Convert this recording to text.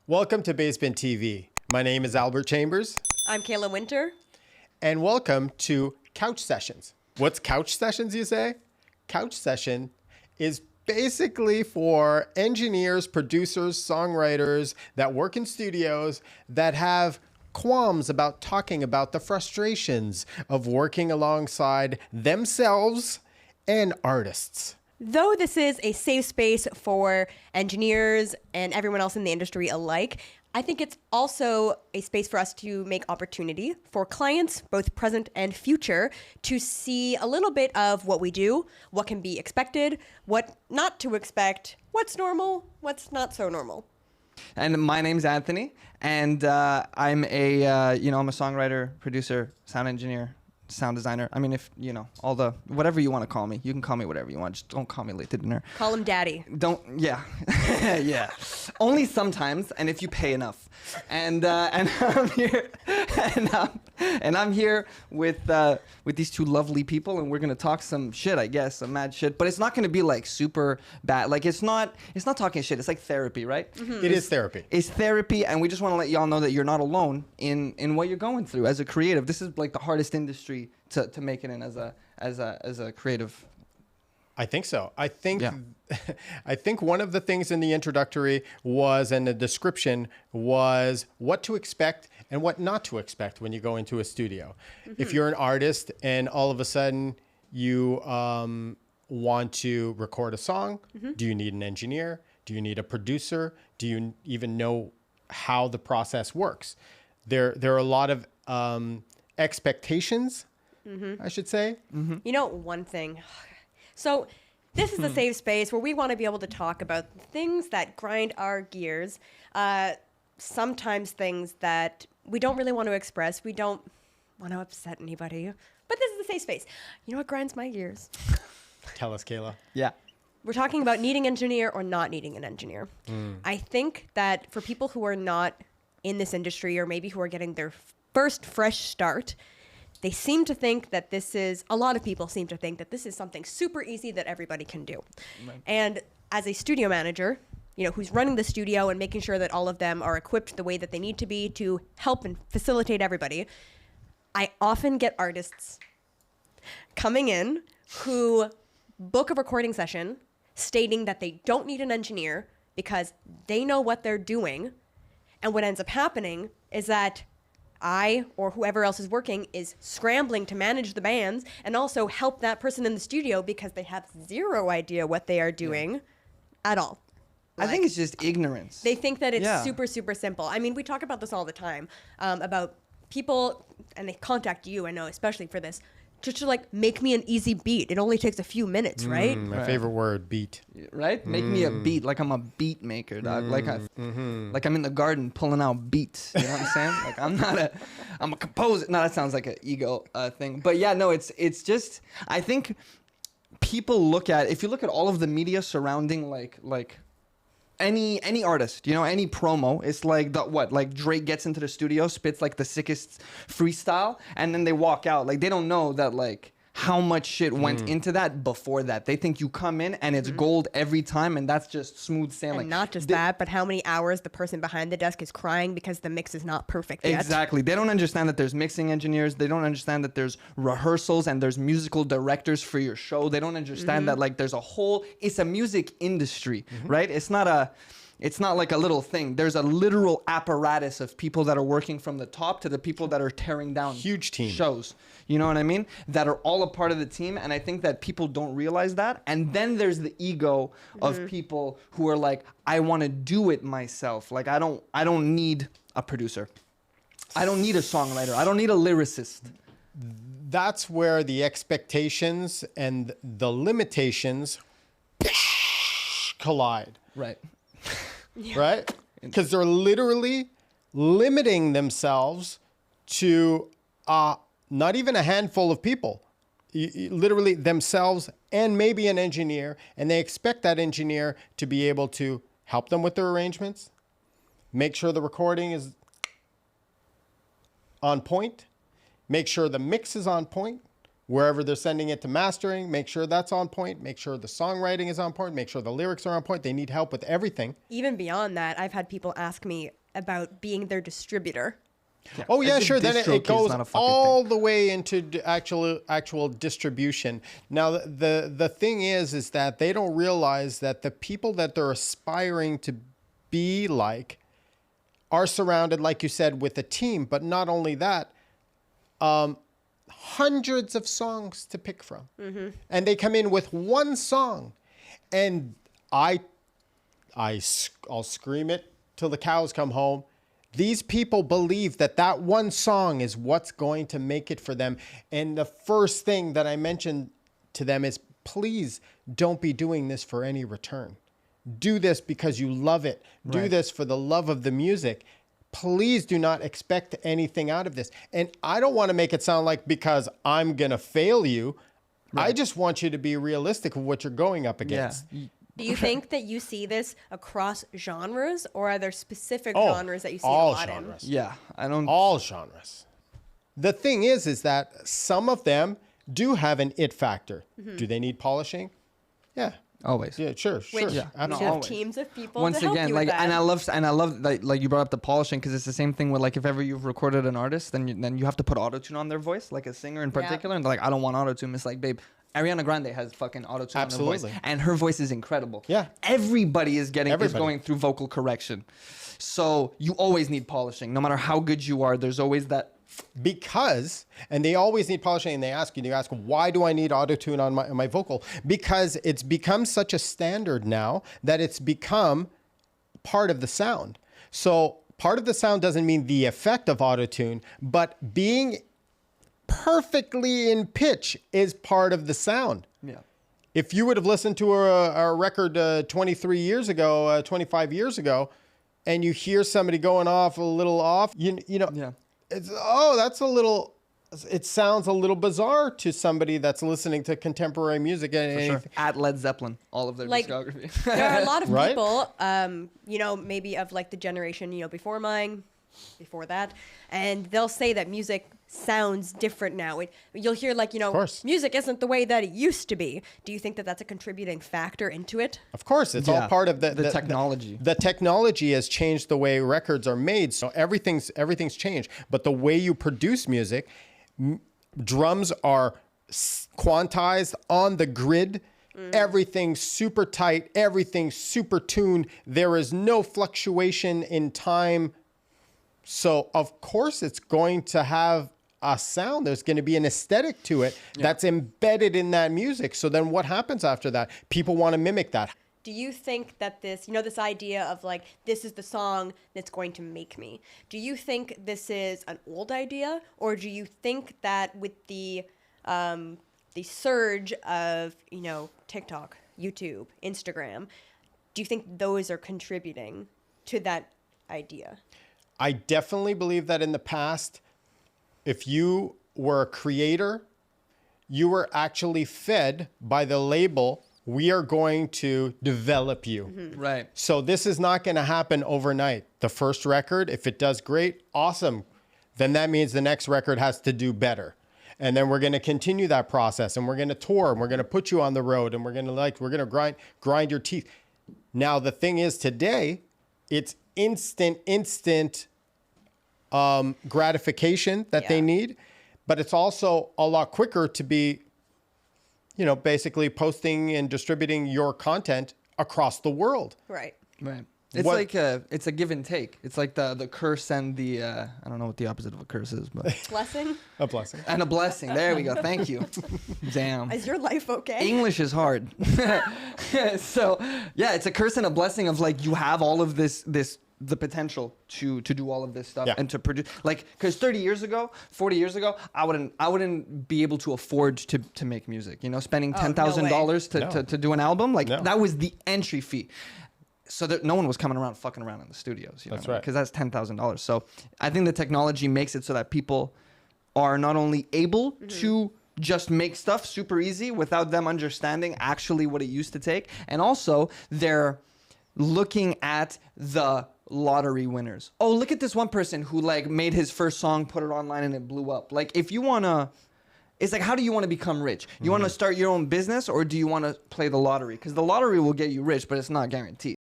Welcome to Basement TV. My name is Albert Chambers. I'm Kayla Winter. And welcome to Couch Sessions. What's Couch Sessions, you say? Couch Session is basically for engineers, producers, songwriters that work in studios that have qualms about talking about the frustrations of working alongside themselves and artists. Though this is a safe space for engineers and everyone else in the industry alike, I think it's also a space for us to make opportunity for clients, both present and future, to see a little bit of what we do, what can be expected, what not to expect, what's normal, what's not so normal. And my name's Anthony, and I'm a I'm a songwriter, producer, sound engineer, sound designer. I mean, if all the whatever you want to call me, you can call me whatever you want. Just don't call me late to dinner. Call him daddy. Yeah. Yeah. Only sometimes, and if you pay enough. And I'm here, and I'm here with these two lovely people, and we're gonna talk some shit, I guess, some mad shit. But it's not gonna be like super bad. Like it's not talking shit. It's like therapy, right? Mm-hmm. It is therapy. It's therapy, and we just want to let y'all know that you're not alone in what you're going through as a creative. This is like the hardest industry to make it in as a creative. I think so. I think Yeah. I think one of the things in the introductory was, and the description was, what to expect and what not to expect when you go into a studio. Mm-hmm. If you're an artist and all of a sudden you want to record a song, mm-hmm. do you need an engineer? Do you need a producer? Do you even know how the process works? There are a lot of expectations, mm-hmm. I should say. Mm-hmm. You know, one thing. So this is a safe space where we want to be able to talk about things that grind our gears, sometimes things that we don't really want to express. We don't want to upset anybody, but this is a safe space. You know what grinds my gears? Tell us, Kayla. Yeah. We're talking about needing an engineer or not needing an engineer. I think that for people who are not in this industry, or maybe who are getting their first fresh start, they seem to think that a lot of people seem to think that this is something super easy that everybody can do. Right. And as a studio manager, who's running the studio and making sure that all of them are equipped the way that they need to be to help and facilitate everybody, I often get artists coming in who book a recording session stating that they don't need an engineer because they know what they're doing. And what ends up happening is that I, or whoever else is working, is scrambling to manage the bands and also help that person in the studio because they have zero idea what they are doing at all. I think it's just ignorance. They think that it's super, super simple. I mean, we talk about this all the time, about people, and they contact you, I know, especially for this, just to make me an easy beat. It only takes a few minutes, right? My favorite word, beat. Right? Make me a beat, like I'm a beat maker, dog. Like I'm in the garden pulling out beats. You know what I'm saying? Like I'm a composer. No, that sounds like an ego thing. But yeah, no, it's just, I think people if you look at all of the media surrounding like any artist, any promo, it's like Drake gets into the studio, spits like the sickest freestyle, and then they walk out. Like they don't know that how much shit went into that before that. They think you come in and it's gold every time, and that's just smooth sailing. And not just that, but how many hours the person behind the desk is crying because the mix is not perfect yet. Exactly. They don't understand that there's mixing engineers. They don't understand that there's rehearsals and there's musical directors for your show. They don't understand that it's a music industry, right? It's not like a little thing. There's a literal apparatus of people that are working from the top to the people that are tearing down huge team shows. You know what I mean? That are all a part of the team. And I think that people don't realize that. And then there's the ego of people who are like, I want to do it myself. Like I don't need a producer. I don't need a songwriter. I don't need a lyricist. That's where the expectations and the limitations collide. Right. Yeah. Right? Because they're literally limiting themselves to not even a handful of people, literally themselves and maybe an engineer. And they expect that engineer to be able to help them with their arrangements, make sure the recording is on point, make sure the mix is on point, wherever they're sending it to mastering, make sure that's on point, make sure the songwriting is on point, make sure the lyrics are on point. They need help with everything. Even beyond that, I've had people ask me about being their distributor. Oh yeah, It's a sure. Then distro it key, it's goes not a fucking all the way into actual distribution. Now the thing is that they don't realize that the people that they're aspiring to be like are surrounded, like you said, with a team. But not only that, hundreds of songs to pick from, and they come in with one song, and I'll scream it till the cows come home. These people believe that that one song is what's going to make it for them. And the first thing that I mentioned to them is, please don't be doing this for any return. Do this because you love it. Do Right. this for the love of the music. Please do not expect anything out of this. And I don't want to make it sound like because I'm going to fail you. I just want you to be realistic of what you're going up Yeah. against. Do you think that you see this across genres, or are there specific Oh, genres that you see all a lot genres. Yeah, I don't. All genres. The thing is that some of them do have an it factor. Do they need polishing? Yeah. Always. Yeah, sure, in? sure. Which Yeah. you No, should have always. teams of people Once to help again, you like, with that. and I love that, like you brought up the polishing, because it's the same thing with, like, if ever you've recorded an artist, then you have to put autotune on their voice, like a singer in Yeah. particular, and they're like, I don't want autotune. It's like, babe, Ariana Grande has fucking autotune on her voice, Absolutely. and her voice is incredible. Yeah. Everybody is Everybody. going through vocal correction, so you always need polishing, no matter how good you are. There's always that. Because, and they always need polishing, and they ask, why do I need autotune on my vocal? Because it's become such a standard now that it's become part of the sound. So part of the sound doesn't mean the effect of autotune, but being perfectly in pitch is part of the sound. Yeah. If you would have listened to a record 23 years ago, 25 years ago, and you hear somebody going off a little off, you know, Yeah. that's a little, it sounds a little bizarre to somebody that's listening to contemporary music. And Sure. At Led Zeppelin, all of their Like, discography. there are a lot of Right? people, maybe of like the generation, before mine, before that, and they'll say that music sounds different now. You'll hear like, course. music isn't the way that it used to be. Do you think that that's a contributing factor into it? Of course, it's Yeah. all part of the technology. The technology has changed the way records are made, so everything's changed. But the way you produce music, drums are quantized on the grid. Everything's super tight. Everything's super tuned. There is no fluctuation in time. So of course it's going to have a sound. There's going to be an aesthetic to it that's embedded in that music. So then what happens after that? People want to mimic that. Do you think that this idea of like, this is the song that's going to make me, do you think this is an old idea, or do you think that with the surge of, TikTok, YouTube, Instagram, do you think those are contributing to that idea? I definitely believe that in the past, if you were a creator, you were actually fed by the label, we are going to develop you. Right. So this is not going to happen overnight. The first record, if it does great, awesome. Then that means the next record has to do better. And then we're going to continue that process, and we're going to tour, and we're going to put you on the road, and we're going to grind your teeth. Now, the thing is today, it's instant gratification that they Yeah. need, but it's also a lot quicker to be, basically posting and distributing your content across the world. Right. Right. It's What- like it's a give and take. It's like the curse and the I don't know what the opposite of a curse is, but Blessing? A blessing. and a blessing. There we go. Thank you. Damn. Is your life okay? English is hard. So yeah, it's a curse and a blessing of like you have all of the potential to do all of this stuff Yeah. and to produce, like, because 30 years ago, 40 years ago, I wouldn't be able to afford to make music. Spending Oh, no $10,000 way. to do an album, like No. that was the entry fee. So that no one was coming around fucking around in the studios. That's right. Because that's $10,000. So I think the technology makes it so that people are not only able to just make stuff super easy without them understanding actually what it used to take, and also they're looking at the lottery winners. Oh, look at this one person who like made his first song, put it online, and it blew up. Like if you wanna it's like, how do you want to become rich? You want to start your own business, or do you want to play the lottery? Because the lottery will get you rich, but it's not guaranteed.